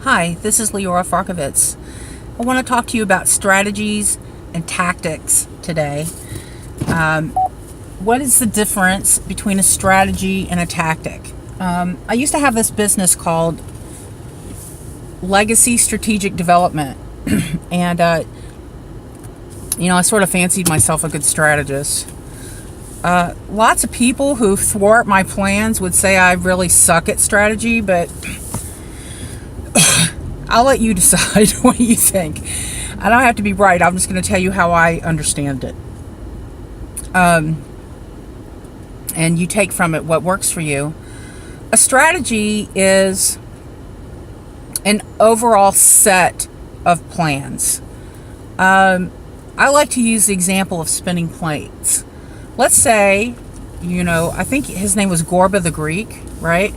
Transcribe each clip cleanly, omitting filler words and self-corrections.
Hi, this is Leora Farkovitz. I want to talk to you about strategies and tactics today. What is the difference between a strategy and a tactic? I used to have this business called Legacy Strategic Development, and I sort of fancied myself a good strategist. Lots of people who thwart my plans would say I really suck at strategy, but I'll let you decide what you think. I don't have to be right. I'm just going to tell you how I understand it. And you take from it what works for you. A strategy is an overall set of plans. I like to use the example of spinning plates. Let's say, I think his name was Gorba the Greek, right?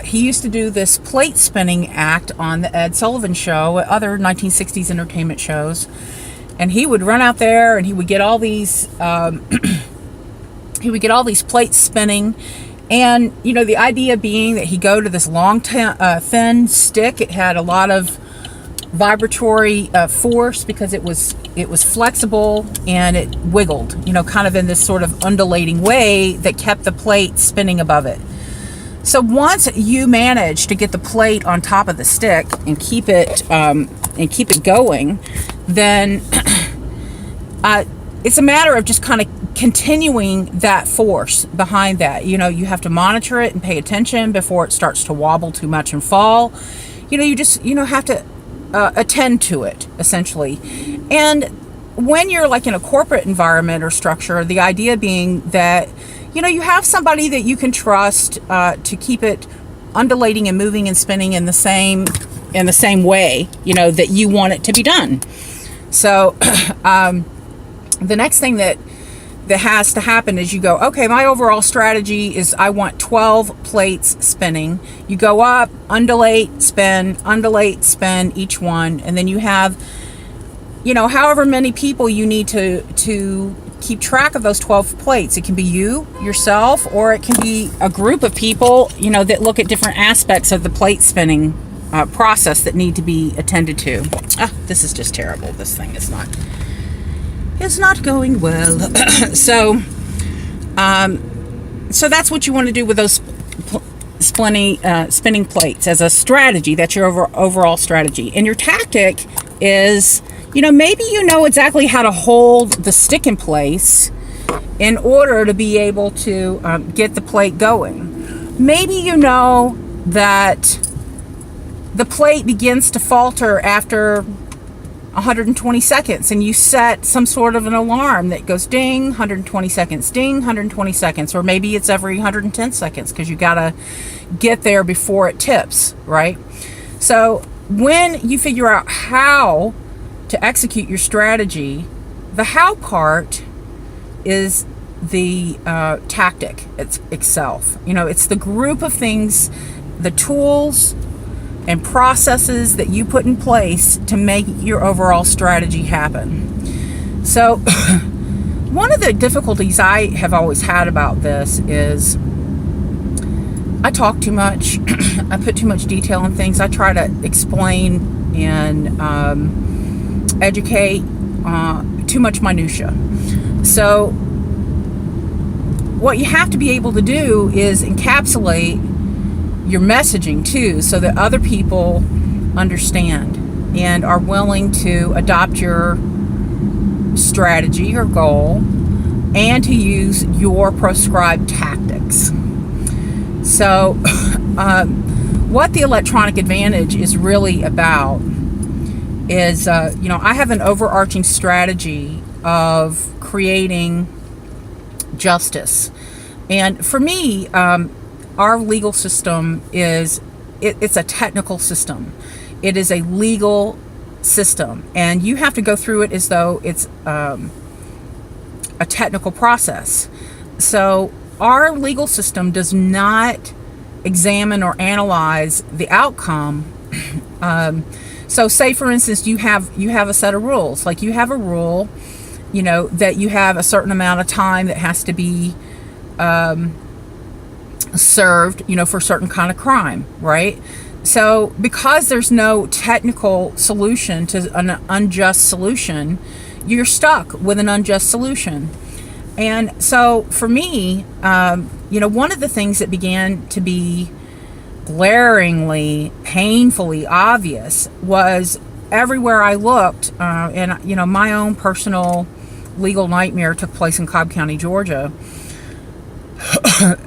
He used to do this plate spinning act on the Ed Sullivan Show, other 1960s entertainment shows, and he would run out there and he would get all these plates spinning, and the idea being that he'd go to this long thin stick. It had a lot of vibratory force because it was flexible and it wiggled, kind of in this sort of undulating way that kept the plate spinning above it. So once you manage to get the plate on top of the stick and keep it going, then it's a matter of just kind of continuing that force behind that. You have to monitor it and pay attention before it starts to wobble too much and fall. You just have to attend to it, essentially. And when you're like in a corporate environment or structure, the idea being that you have somebody that you can trust to keep it undulating and moving and spinning in the same way, that you want it to be done. So the next thing that has to happen is you go, okay, my overall strategy is I want 12 plates spinning. You go up, undulate, spin each one, and then you have, however many people you need to keep track of those 12 plates. It can be you, yourself, or it can be a group of people, that look at different aspects of the plate spinning process that need to be attended to. This is just terrible. This thing is not going well. So that's what you want to do with those spinning plates as a strategy. That's your overall strategy. And your tactic is, maybe exactly how to hold the stick in place in order to be able to get the plate going. Maybe that the plate begins to falter after 120 seconds, and you set some sort of an alarm that goes ding, 120 seconds, ding, 120 seconds, or maybe it's every 110 seconds because you got to get there before it tips, right? So when you figure out how to execute your strategy, the how part is the tactic itself. It's the group of things, the tools and processes that you put in place to make your overall strategy happen. So one of the difficulties I have always had about this is I talk too much. I put too much detail in things. I try to explain and educate too much minutia. So what you have to be able to do is encapsulate your messaging too, so that other people understand and are willing to adopt your strategy or goal and to use your prescribed tactics. So what the electronic advantage is really about is, I have an overarching strategy of creating justice. And for me, our legal system it's a technical system. It is a legal system, and you have to go through it as though it's a technical process. So our legal system does not examine or analyze the outcome. So say, for instance, you have a set of rules. Like you have a rule, that you have a certain amount of time that has to be served, for a certain kind of crime, right? So because there's no technical solution to an unjust solution, you're stuck with an unjust solution. And so for me, one of the things that began to be glaringly, painfully obvious was everywhere I looked, and my own personal legal nightmare took place in Cobb County, Georgia.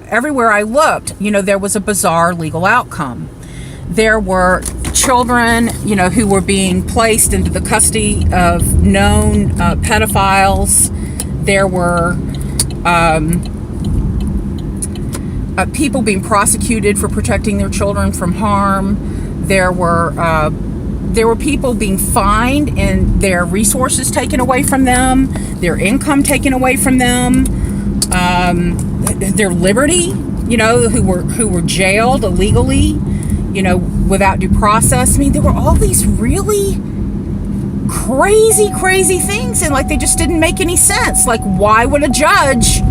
Everywhere I looked, there was a bizarre legal outcome. There were children, who were being placed into the custody of known pedophiles. There were people being prosecuted for protecting their children from harm. There were people being fined and their resources taken away from them, their income taken away from them, their liberty, who were jailed illegally, without due process. I mean, there were all these really crazy things, and they just didn't make any sense. Why would a judge,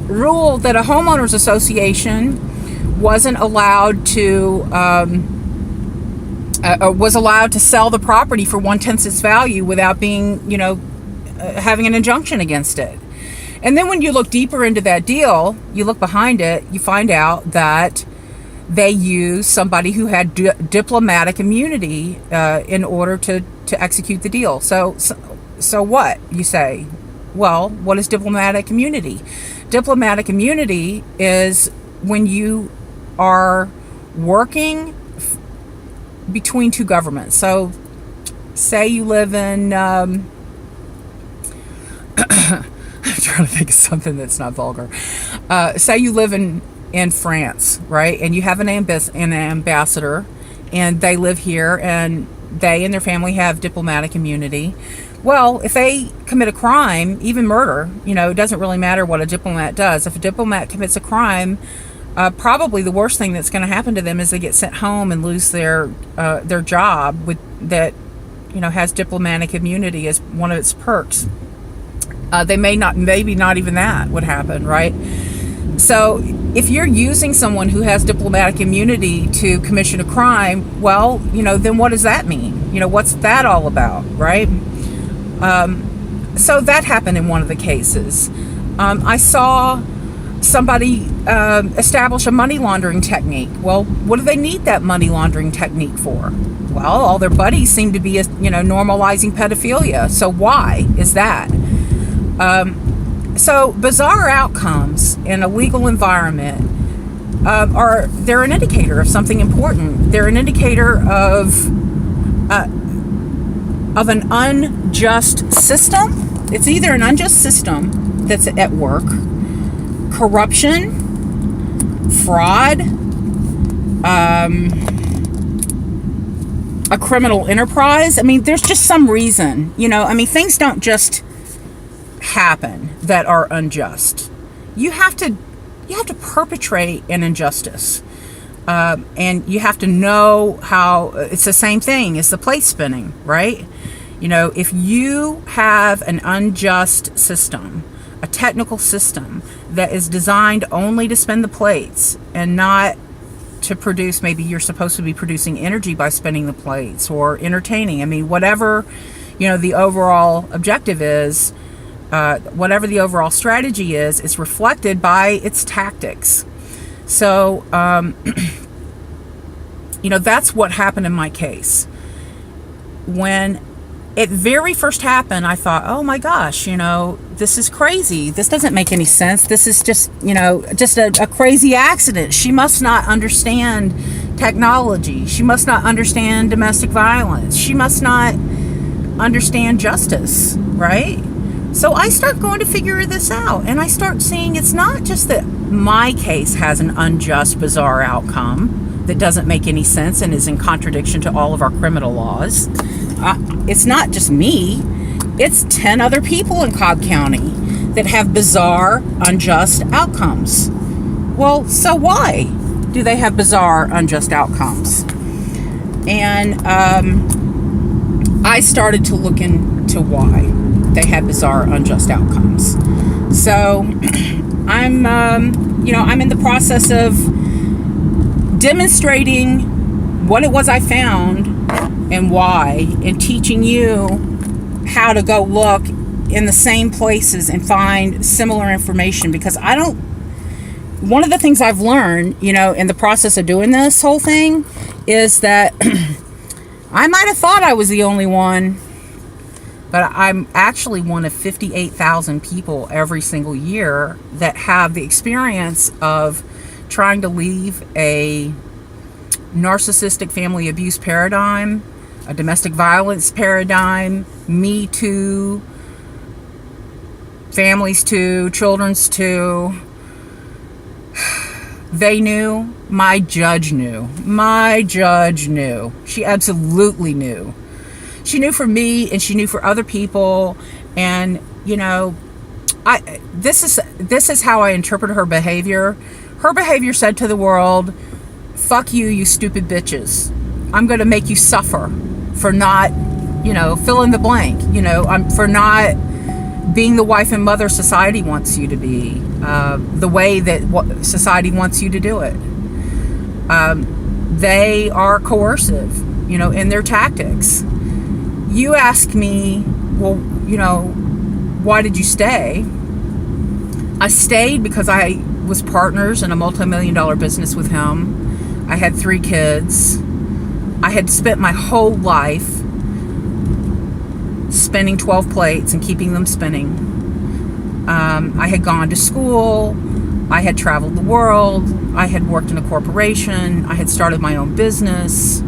rule that a homeowners association wasn't allowed to was allowed to sell the property for 1/10 its value without being, having an injunction against it? And then when you look deeper into that deal, you look behind it, you find out that they used somebody who had diplomatic immunity in order to execute the deal. So what? You say, well, what is diplomatic immunity? Diplomatic immunity is when you are working between two governments. So say you live in I'm trying to think of something that's not vulgar. Say you live in France, right? And you have an ambassador, and they live here, and they and their family have diplomatic immunity. Well, if they commit a crime, even murder, it doesn't really matter what a diplomat does. If a diplomat commits a crime, probably the worst thing that's going to happen to them is they get sent home and lose their job that has diplomatic immunity as one of its perks. Maybe not even that would happen, right? So if you're using someone who has diplomatic immunity to commission a crime, well, then what does that mean? What's that all about, right? So that happened in one of the cases. I saw somebody establish a money laundering technique. Well, what do they need that money laundering technique for? Well, all their buddies seem to be, normalizing pedophilia. So why is that? So bizarre outcomes in a legal environment they're an indicator of something important. They're an indicator of an unjust system. It's either an unjust system that's at work, corruption, fraud, a criminal enterprise. I mean, there's just some reason, things don't just happen that are unjust. You have to perpetrate an injustice, and you have to know how. It's the same thing as the plate spinning, right? If you have an unjust system, a technical system that is designed only to spin the plates and not to produce, maybe you're supposed to be producing energy by spinning the plates or entertaining. I mean, whatever, the overall objective is, whatever the overall strategy is, it's reflected by its tactics. So, that's what happened in my case. When it very first happened, I thought, oh my gosh, this is crazy. This doesn't make any sense. This is just, just a crazy accident. She must not understand technology. She must not understand domestic violence. She must not understand justice, right? So I start going to figure this out, and I start seeing it's not just that my case has an unjust, bizarre outcome that doesn't make any sense and is in contradiction to all of our criminal laws. It's not just me. It's 10 other people in Cobb County that have bizarre, unjust outcomes. Well, so why do they have bizarre, unjust outcomes? And I started to look into why. they had bizarre, unjust outcomes. So I'm in the process of demonstrating what it was I found and why, and teaching you how to go look in the same places and find similar information, because one of the things I've learned, in the process of doing this whole thing is that I might have thought I was the only one, but I'm actually one of 58,000 people every single year that have the experience of trying to leave a narcissistic family abuse paradigm, a domestic violence paradigm, Me Too, families too, children's too. They knew. My judge knew. She absolutely knew. She knew for me, and she knew for other people. And this is how I interpret her behavior. Her behavior said to the world, "Fuck you, you stupid bitches. I'm going to make you suffer for not, fill in the blank. For not being the wife and mother society wants you to be, the way that society wants you to do it." They are coercive, in their tactics. You ask me, well, why did you stay? I stayed because I was partners in a multi-million-dollar business with him. I had 3 kids. I had spent my whole life spinning 12 plates and keeping them spinning. I had gone to school. I had traveled the world. I had worked in a corporation. I had started my own business.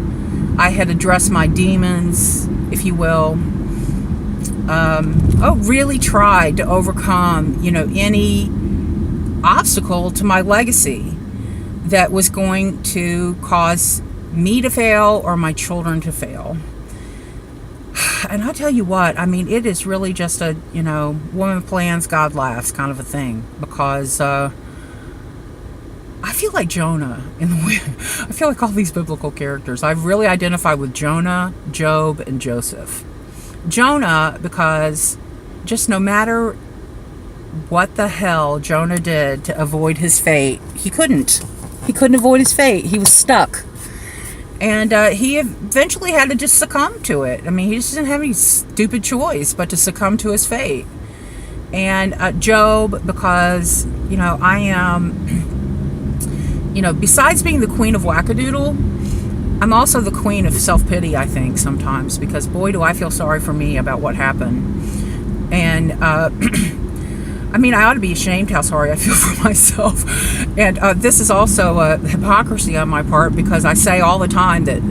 I had addressed my demons, if you will. Really tried to overcome, any obstacle to my legacy that was going to cause me to fail or my children to fail. And I tell you what, it is really just a, woman plans, God laughs kind of a thing, because I feel like Jonah I feel like all these biblical characters. I've really identified with Jonah, Job, and Joseph. Jonah, because just no matter what the hell Jonah did to avoid his fate, he couldn't avoid his fate. He was stuck. And he eventually had to just succumb to it. He just didn't have any stupid choice but to succumb to his fate. And Job, because, I am, besides being the queen of wackadoodle, I'm also the queen of self-pity, I think, sometimes. Because, boy, do I feel sorry for me about what happened. And, I ought to be ashamed how sorry I feel for myself. And this is also a hypocrisy on my part, because I say all the time that,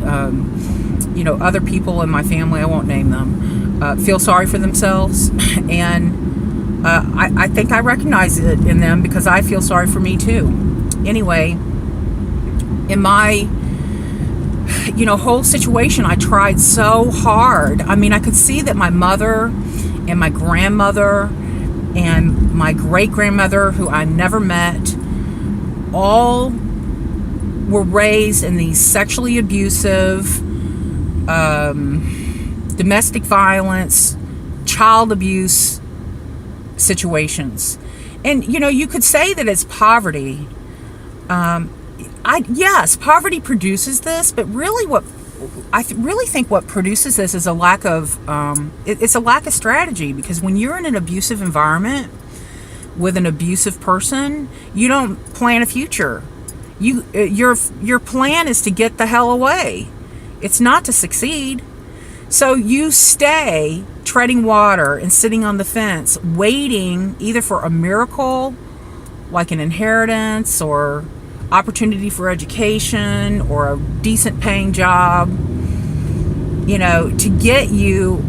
other people in my family, I won't name them, feel sorry for themselves. And I think I recognize it in them, because I feel sorry for me too. Anyway, in my, whole situation, I tried so hard. I could see that my mother and my grandmother and my great-grandmother, who I never met, all were raised in these sexually abusive, domestic violence, child abuse situations. And, you could say that it's poverty. Yes, poverty produces this, but really I really think what produces this is a lack of, it's a lack of strategy, because when you're in an abusive environment with an abusive person, you don't plan a future. Your plan is to get the hell away. It's not to succeed. So you stay treading water and sitting on the fence, waiting either for a miracle, like an inheritance or opportunity for education or a decent paying job, to get you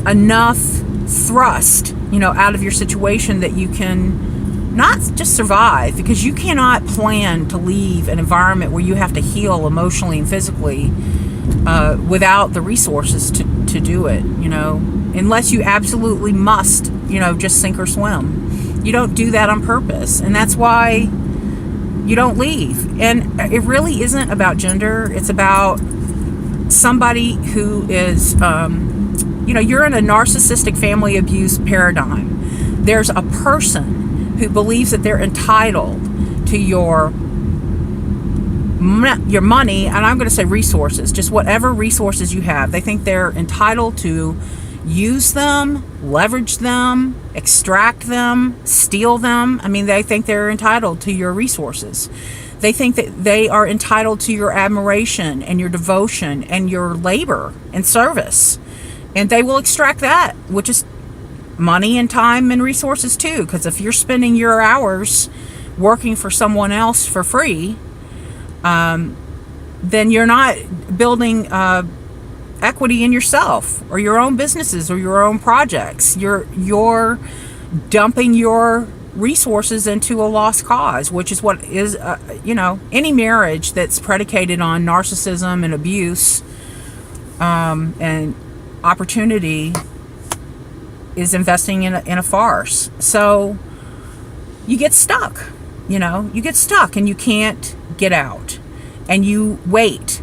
enough thrust, out of your situation that you can not just survive, because you cannot plan to leave an environment where you have to heal emotionally and physically without the resources to do it, unless you absolutely must, just sink or swim. You don't do that on purpose, and that's why you don't leave. And it really isn't about gender. It's about somebody who is, you're in a narcissistic family abuse paradigm. There's a person who believes that they're entitled to your money, and I'm going to say resources, just whatever resources you have. They think they're entitled to use them, leverage them, extract them, steal them. I mean, they think they're entitled to your resources. They think that they are entitled to your admiration and your devotion and your labor and service. And they will extract that, which is money and time and resources too. Because if you're spending your hours working for someone else for free, then you're not building equity in yourself or your own businesses or your own projects. You're dumping your resources into a lost cause, which is what is any marriage that's predicated on narcissism and abuse and opportunity is investing in a farce. So you get stuck. You get stuck and you can't get out, and you wait.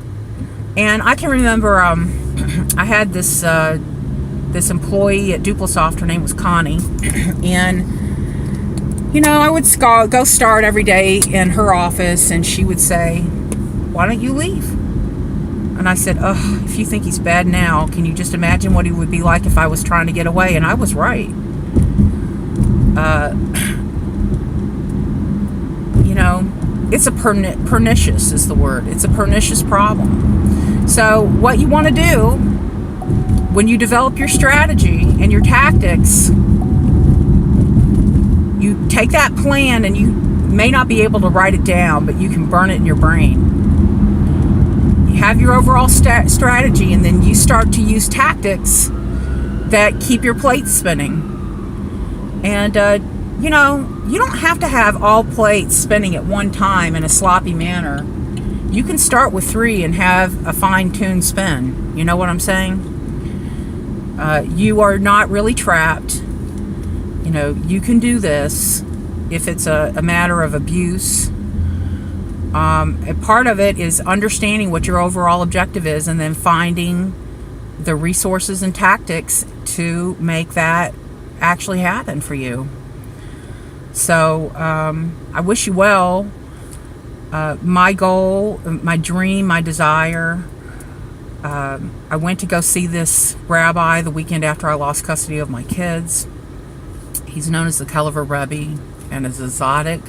And I can remember I had this employee at Duplasoft. Her name was Connie, and I would go start every day in her office, and she would say, "Why don't you leave?" And I said, "Oh, if you think he's bad now, can you just imagine what he would be like if I was trying to get away?" And I was right. It's a pernicious is the word. It's a pernicious problem. So what you want to do when you develop your strategy and your tactics, you take that plan, and you may not be able to write it down, but you can burn it in your brain. You have your overall strategy, and then you start to use tactics that keep your plate spinning. And you don't have to have all plates spinning at one time in a sloppy manner. You can start with 3 and have a fine-tuned spin. You know what I'm saying? You are not really trapped. You can do this if it's a matter of abuse. A part of it is understanding what your overall objective is, and then finding the resources and tactics to make that actually happen for you. So I wish you well. My goal, my dream, my desire. I went to go see this rabbi the weekend after I lost custody of my kids. He's known as the Culliver Rebbe and is exotic.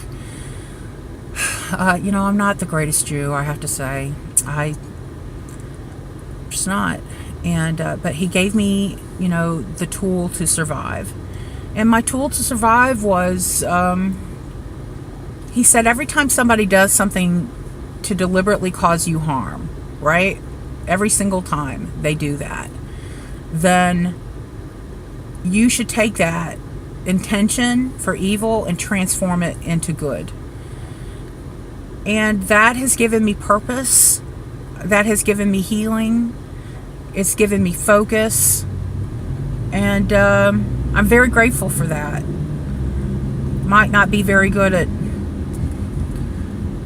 I'm not the greatest Jew, I have to say. I'm just not. And but he gave me, the tool to survive. And my tool to survive was, he said, every time somebody does something to deliberately cause you harm, right? Every single time they do that, then you should take that intention for evil and transform it into good. And that has given me purpose. That has given me healing. It's given me focus. And I'm very grateful for that. Might not be very good at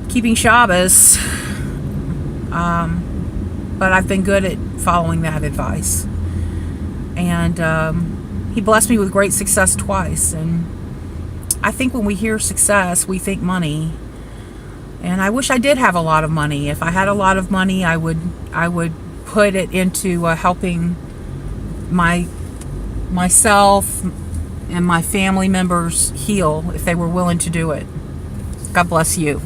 keeping Shabbos, but I've been good at following that advice. And he blessed me with great success twice. And I think when we hear success, we think money. And I wish I did have a lot of money. If I had a lot of money, I would put it into helping myself and my family members heal if they were willing to do it. God bless you.